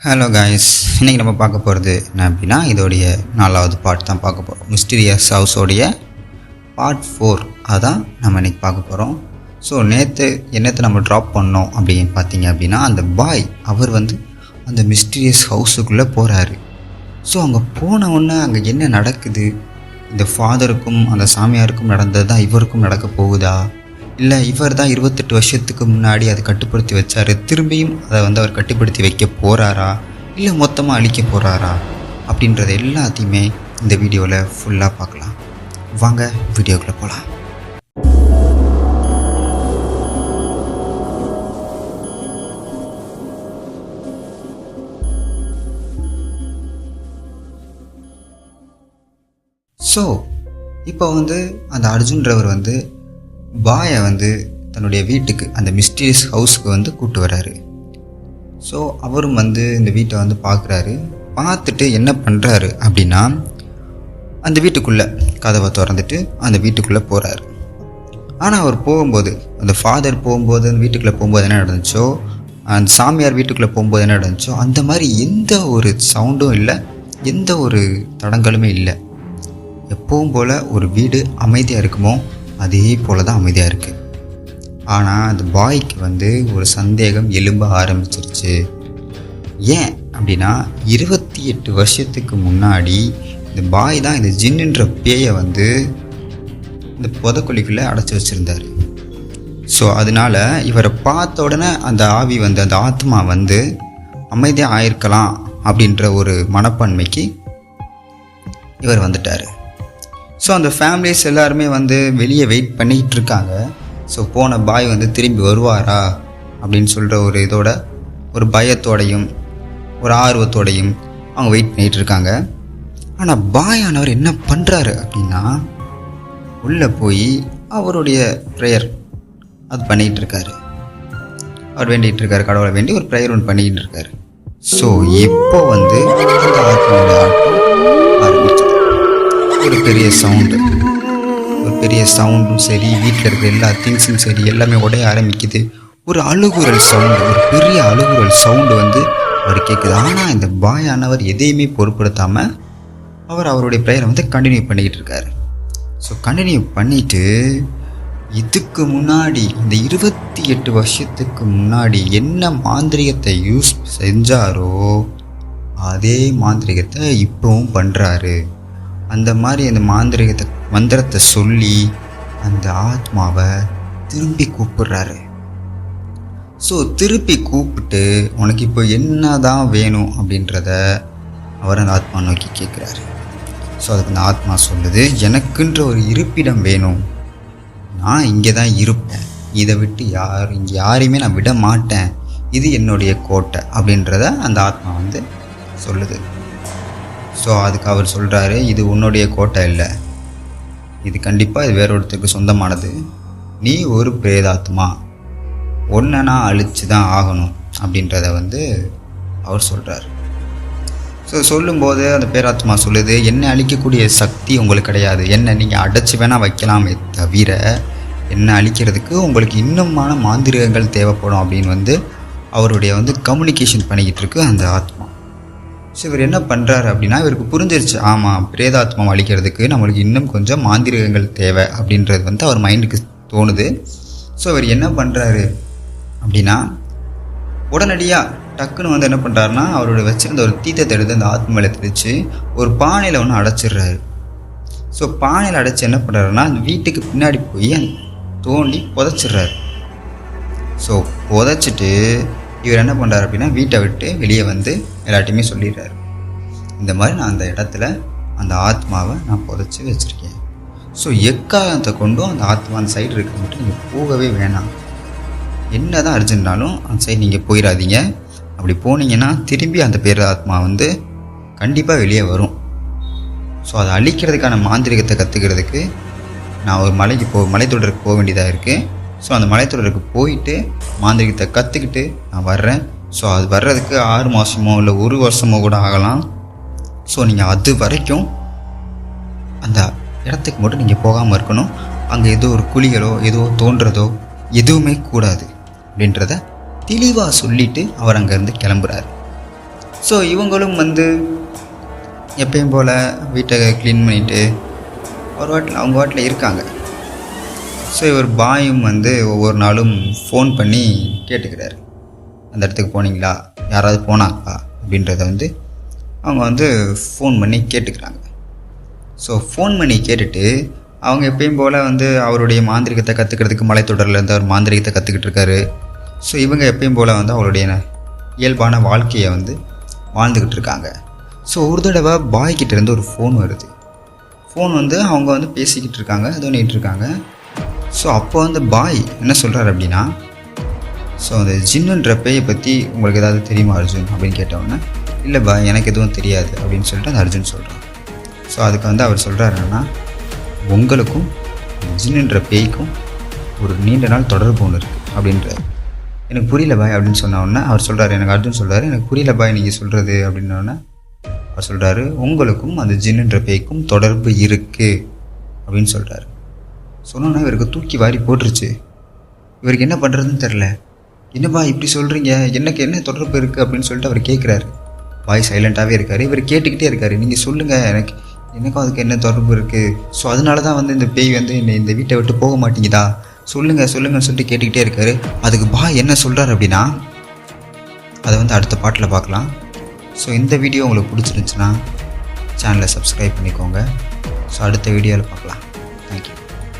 Hello guys, இன்றைக்கி நம்ம பார்க்க போகிறது என்ன அப்படின்னா, இதோடைய 4வது பார்ட் தான் பார்க்க போகிறோம். மிஸ்டீரியஸ் ஹவுஸோடைய பார்ட் 4 அதான் நம்ம இன்றைக்கி பார்க்க போகிறோம். ஸோ நேற்று என்னத்தை நம்ம ட்ராப் பண்ணோம் அப்படின்னு பார்த்தீங்க அப்படின்னா, அந்த பாய் அவர் அந்த மிஸ்டீரியஸ் ஹவுஸுக்குள்ளே போகிறாரு. ஸோ அங்கே போனவுடனே அங்கே என்ன நடக்குது, இந்த ஃபாதருக்கும் அந்த சாமியாருக்கும் நடந்தது தான் இவருக்கும் நடக்க போகுதா, இல்லை இவர் தான் 28 வருஷத்துக்கு முன்னாடி அதை கட்டுப்படுத்தி வச்சார், திரும்பியும் அதை அவர் கட்டுப்படுத்தி வைக்க போகிறாரா, இல்லை மொத்தமாக அழிக்க போகிறாரா அப்படின்றத எல்லாத்தையுமே இந்த வீடியோவில் ஃபுல்லாக பார்க்கலாம். வாங்க வீடியோக்குள்ளே போகலாம். ஸோ இப்போ அந்த அர்ஜுன்றவர் பாயை தன்னுடைய வீட்டுக்கு, அந்த மிஸ்டீரியஸ் ஹவுஸுக்கு கூப்பிட்டு வர்றாரு. ஸோ அவரும் இந்த வீட்டை பார்க்குறாரு. பார்த்துட்டு என்ன பண்ணுறாரு அப்படின்னா, அந்த வீட்டுக்குள்ளே கதவை திறந்துட்டு அந்த வீட்டுக்குள்ளே போகிறாரு. ஆனால் அவர் போகும்போது, அந்த ஃபாதர் போகும்போது, அந்த வீட்டுக்குள்ளே போகும்போது என்ன நடந்துச்சோ, அந்த சாமியார் வீட்டுக்குள்ளே போகும்போது என்ன நடந்துச்சோ, அந்த மாதிரி எந்த ஒரு சவுண்டும் இல்லை, எந்த ஒரு தடங்களுமே இல்லை. எப்பவும் போல் ஒரு வீடு அமைதியாக இருக்குமோ அதே போல் தான் அமைதியாக இருக்குது. ஆனால் அந்த பாய்க்கு ஒரு சந்தேகம் எழும்ப ஆரம்பிச்சிருச்சு. ஏன் அப்படின்னா, 28 வருஷத்துக்கு முன்னாடி இந்த பாய் தான் இந்த ஜின்னுன்ற பேயை இந்த புதக்குழிக்குள்ளே அடைச்சி வச்சுருந்தார். ஸோ அதனால் இவரை பார்த்த உடனே அந்த ஆவி அந்த ஆத்மா அமைதியாக ஆயிருக்கலாம் அப்படின்ற ஒரு மனப்பான்மைக்கு இவர் வந்துட்டார். ஸோ அந்த ஃபேமிலிஸ் எல்லாருமே வெளியே வெயிட் பண்ணிக்கிட்டு இருக்காங்க. ஸோ போன பாய் திரும்பி வருவாரா அப்படின்னு சொல்கிற ஒரு இதோட, ஒரு பயத்தோடையும் ஒரு ஆர்வத்தோடையும் அவங்க வெயிட் பண்ணிகிட்டு இருக்காங்க. ஆனால் பாய் ஆனவர் என்ன பண்ணுறாரு அப்படின்னா, உள்ளே போய் அவருடைய ப்ரேயர் அது பண்ணிகிட்டு இருக்காரு. அவர் வேண்டிகிட்டு இருக்காரு, கடவுளை வேண்டி ஒரு ப்ரேயர் ஒன்று பண்ணிக்கிட்டு இருக்காரு. ஸோ இப்போ ஆத்மாவோட ஆட்டம் ஆரம்பிச்சு ஒரு பெரிய சவுண்டும் சரி, வீட்டில் இருக்கிற எல்லா திங்ஸும் சரி எல்லாமே உடைய ஆரம்பிக்குது. ஒரு அழுகுரல் சவுண்டு, ஒரு பெரிய அழுகுரல் சவுண்டு அவர் கேட்குது. ஆனால் இந்த பாய் ஆனவர் எதையுமே பொருட்படுத்தாமல் அவருடைய ப்ரேயரை கண்டினியூ பண்ணிக்கிட்டு இருக்காரு. ஸோ கண்டினியூ பண்ணிவிட்டு, இதுக்கு முன்னாடி இந்த 28 வருஷத்துக்கு முன்னாடி என்ன மாந்திரிகத்தை யூஸ் செஞ்சாரோ அதே மாந்திரிகத்தை இப்போவும் பண்ணுறாரு. அந்த மாதிரி அந்த மாந்திரிகத்தை மந்திரத்தை சொல்லி அந்த ஆத்மாவை திருப்பி கூப்பிடுறாரு. ஸோ திருப்பி கூப்பிட்டு, உனக்கு இப்போ என்ன தான் வேணும் அப்படின்றத அவர் அந்த ஆத்மா நோக்கி கேட்குறாரு. ஸோ அதுக்கு அந்த ஆத்மா சொல்லுது, எனக்குன்ற ஒரு இருப்பிடம் வேணும், நான் இங்கே தான் இருப்பேன், இதை விட்டு இங்கே யாரையுமே நான் விட மாட்டேன், இது என்னுடைய கோட்டை அப்படின்றத அந்த ஆத்மா சொல்லுது. ஸோ அதுக்கு அவர் சொல்கிறாரு, இது உன்னுடைய கோட்டை இல்லை, இது கண்டிப்பாக இது வேற ஒருத்தருக்கு சொந்தமானது, நீ ஒரு பிரேதாத்மா, ஒன்றை நான் அழித்து தான் ஆகணும் அப்படின்றத அவர் சொல்கிறார். ஸோ சொல்லும்போது அந்த பேராத்மா சொல்லுது, என்னை அழிக்கக்கூடிய சக்தி உங்களுக்கு கிடையாது, என்னை நீங்கள் அடைச்சி வேணால் வைக்கலாமே தவிர என்னை அழிக்கிறதுக்கு உங்களுக்கு இன்னுமான மாந்திரிகங்கள் தேவைப்படும் அப்படின்னு அவருடைய கம்யூனிகேஷன் பண்ணிக்கிட்டு இருக்கு அந்த ஆத்மா. ஸோ இவர் என்ன பண்ணுறாரு அப்படின்னா, இவருக்கு புரிஞ்சிருச்சு, ஆமாம் பிரேதாத்மா அழிக்கிறதுக்கு நம்மளுக்கு இன்னும் கொஞ்சம் மாந்திரிகங்கள் தேவை அப்படின்றது அவர் மைண்டுக்கு தோணுது. ஸோ இவர் என்ன பண்ணுறாரு அப்படின்னா, உடனடியாக டக்குன்னு என்ன பண்ணுறாருன்னா, அவருடைய வச்சுருந்த ஒரு தீர்த்தத்தை எடுத்து அந்த ஆத்மாவில் தெளித்து ஒரு பானையில் ஒன்று அடைச்சிடுறாரு. ஸோ பானையில் அடைச்சி என்ன பண்ணுறாருன்னா, அந்த வீட்டுக்கு பின்னாடி போய் தோண்டி புதைச்சிட்றாரு. ஸோ புதைச்சிட்டு இவர் என்ன பண்ணுறாரு அப்படின்னா, வீட்டை விட்டு வெளியே எல்லாட்டையுமே சொல்லிடுறாரு, இந்த மாதிரி நான் அந்த இடத்துல அந்த ஆத்மாவை நான் புதைச்சி வச்சுருக்கேன். ஸோ எக்காரணத்தை கொண்டும் அந்த ஆத்மா அந்த சைடு இருக்க மட்டும் நீங்கள் போகவே வேணாம், என்ன தான் அர்ஜென்ட்னாலும் அந்த சைடு நீங்கள் போயிடாதீங்க, அப்படி போனீங்கன்னா திரும்பி அந்த பேர் ஆத்மா கண்டிப்பாக வெளியே வரும். ஸோ அதை அழிக்கிறதுக்கான மாந்திரிகத்தை கற்றுக்கிறதுக்கு நான் ஒரு மலைத்தொடருக்கு போக வேண்டியதாக இருக்குது. ஸோ அந்த மலைத்தொடருக்கு போயிட்டு மாந்திரிகத்தை கற்றுக்கிட்டு நான் வர்றேன். ஸோ அது வர்றதுக்கு 6 மாதமோ இல்லை 1 வருஷமோ கூட ஆகலாம். ஸோ நீங்கள் அது வரைக்கும் அந்த இடத்துக்கு மட்டும் நீங்கள் போகாமல் இருக்கணும். அங்கே ஏதோ ஒரு குழிகளோ ஏதோ தோன்றதோ எதுவுமே கூடாது அப்படின்றத தெளிவாக சொல்லிவிட்டு அவர் அங்கேருந்து கிளம்புறாரு. ஸோ இவங்களும் வந்து எப்பயும் போல் வீட்டை க்ளீன் பண்ணிவிட்டு அவங்க வாட்டில் இருக்காங்க. ஸோ இவர் பாயும் வந்து ஒவ்வொரு நாளும் ஃபோன் பண்ணி கேட்டுக்கிறாரு, அந்த இடத்துக்கு போனீங்களா, யாராவது போனாங்களா அப்படின்றத வந்து அவங்க வந்து ஃபோன் பண்ணி கேட்டுக்கிறாங்க. ஸோ ஃபோன் பண்ணி கேட்டுட்டு அவங்க எப்பயும் போல் வந்து அவருடைய மாந்திரிகத்தை கற்றுக்கிறதுக்கு மலைத்தொடர்லேருந்து அவர் மாந்திரிகத்தை கற்றுக்கிட்டு இருக்காரு. ஸோ இவங்க எப்பயும் போல் வந்து அவருடைய இயல்பான வாழ்க்கையை வந்து வாழ்ந்துக்கிட்டு இருக்காங்க. ஸோ ஒரு தடவை பாய்கிட்டேருந்து ஒரு ஃபோன் வருது. ஃபோன் வந்து அவங்க வந்து பேசிக்கிட்டு இருக்காங்க, அது பண்ணிகிட்டு இருக்காங்க. ஸோ அப்போ வந்து பாய் என்ன சொல்கிறார் அப்படின்னா, ஸோ அந்த ஜின்னுன்ற பேயை பற்றி உங்களுக்கு ஏதாவது தெரியுமா அர்ஜுன் அப்படின்னு கேட்டவுடனே, இல்லை பாய் எனக்கு எதுவும் தெரியாது அப்படின்னு சொல்லிட்டு அந்த அர்ஜுன் சொல்கிறார். ஸோ அதுக்கு வந்து அவர் சொல்கிறார் என்னன்னா, உங்களுக்கும் ஜின்னுன்ற பேய்க்கும் ஒரு நீண்ட நாள் தொடர்பு ஒன்று இருக்குது அப்படின்றார். எனக்கு புரியல பாய் அப்படின்னு சொன்னோடனே அவர் சொல்கிறார், எனக்கு அர்ஜுன் சொல்கிறார், எனக்கு புரியல பாய் நீங்கள் சொல்கிறது அப்படின்னோடனே அவர் சொல்கிறாரு, உங்களுக்கும் அந்த ஜின்னுன்ற பேய்க்கும் தொடர்பு இருக்குது அப்படின்னு சொல்கிறாரு. சொன்னோன்னா இவருக்கு தூக்கி வாரி போட்டுருச்சு. இவருக்கு என்ன பண்ணுறதுன்னு தெரில. என்னப்பா இப்படி சொல்கிறீங்க, எனக்கு என்ன தொடர்பு இருக்குது அப்படின்னு சொல்லிட்டு அவர் கேட்குறாரு. பாய் சைலண்ட்டாகவே இருக்கார். இவர் கேட்டுக்கிட்டே இருக்கார், நீங்கள் சொல்லுங்கள், எனக்கும் அதுக்கு என்ன தொடர்பு இருக்குது, ஸோ அதனால தான் வந்து இந்த பேய் வந்து இந்த வீட்டை விட்டு போக மாட்டேங்குதா, சொல்லுங்கன்னு சொல்லிட்டு கேட்டுக்கிட்டே இருக்கார். அதுக்கு பாய் என்ன சொல்கிறார் அப்படின்னா, அதை வந்து அடுத்த பாட்டில் பார்க்கலாம். ஸோ இந்த வீடியோ உங்களுக்கு பிடிச்சிருந்துச்சுன்னா சேனலை சப்ஸ்கிரைப் பண்ணிக்கோங்க. ஸோ அடுத்த வீடியோவில் பார்க்கலாம். தேங்க்யூ.